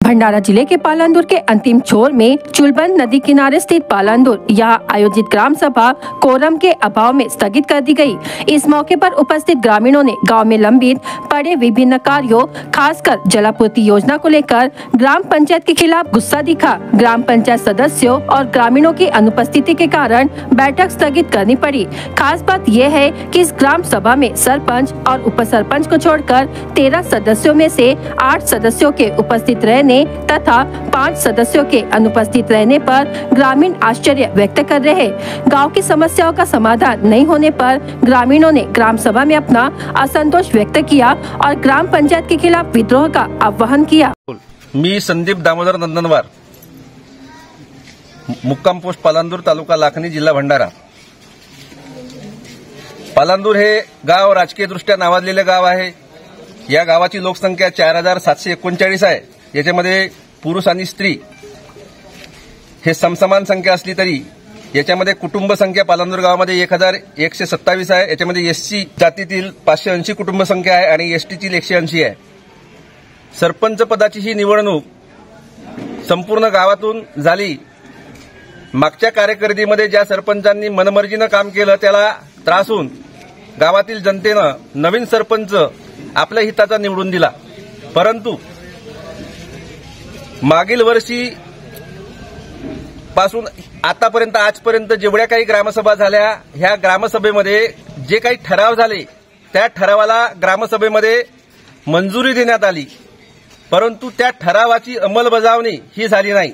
भंडारा जिले के पालांदुर के अंतिम छोर में चुलबंद नदी किनारे स्थित पालांदुर यहाँ आयोजित ग्राम सभा कोरम के अभाव में स्थगित कर दी गई। इस मौके पर उपस्थित ग्रामीणों ने गांव में लंबित पड़े विभिन्न कार्यों खासकर जलापूर्ति योजना को लेकर ग्राम पंचायत के खिलाफ गुस्सा दिखा। ग्राम पंचायत सदस्यों और ग्रामीणों की अनुपस्थिति के कारण बैठक स्थगित करनी पड़ी। खास बात यह है कि इस ग्राम सभा में सरपंच और उप सरपंच को छोड़कर 13 सदस्यों में से 8 सदस्यों के उपस्थित रहने तथा 5 सदस्यों के अनुपस्थित रहने पर ग्रामीण आश्चर्य व्यक्त कर रहे हैं। गांव की समस्याओं का समाधान नहीं होने पर ग्रामीणों ने ग्राम सभा में अपना असंतोष व्यक्त किया और ग्राम पंचायत के खिलाफ विद्रोह का आह्वान किया। मी संदीप दामोदर नंदनवार, मुक्काम पोस्ट पालांदूर, तालुका लाखनी, जिल्हा भंडारा। पालांदूर हे गाव राजकीय दृष्ट्या नावाजलेले गाव आहे। या गावाची लोकसंख्या 4739 आहे। याच्यामध्ये पुरुष आणि स्त्री हे समसमान संख्या असली तरी याच्यामध्ये कुटुंब संख्या पालांदूर गावामध्ये 1127 आहे। याच्यामध्ये एससी जातीतील 580 कुटुंब संख्या आहे आणि एसटीतील 180 आहे। सरपंच पदाची ही निवडणूक संपूर्ण गावातून झाली। मागच्या कार्यकारिणीमध्ये ज्या सरपंचांनी मनमर्जीने काम केलं त्याला त्रास होऊन गावातील जनतेने नवीन सरपंच आपल्या हिताचा निवडून दिला। परंतु मागील वर्षी पासून आतापर्यंत आजपर्यंत जेवढ्या काही ग्रामसभा झाल्या, ह्या ग्रामसभेमध्ये जे काही ठराव झाले त्या ठरावाला ग्रामसभेमध्ये मंजुरी देण्यात आली, परंतु त्या ठरावाची अंमलबजावणी ही झाली नाही।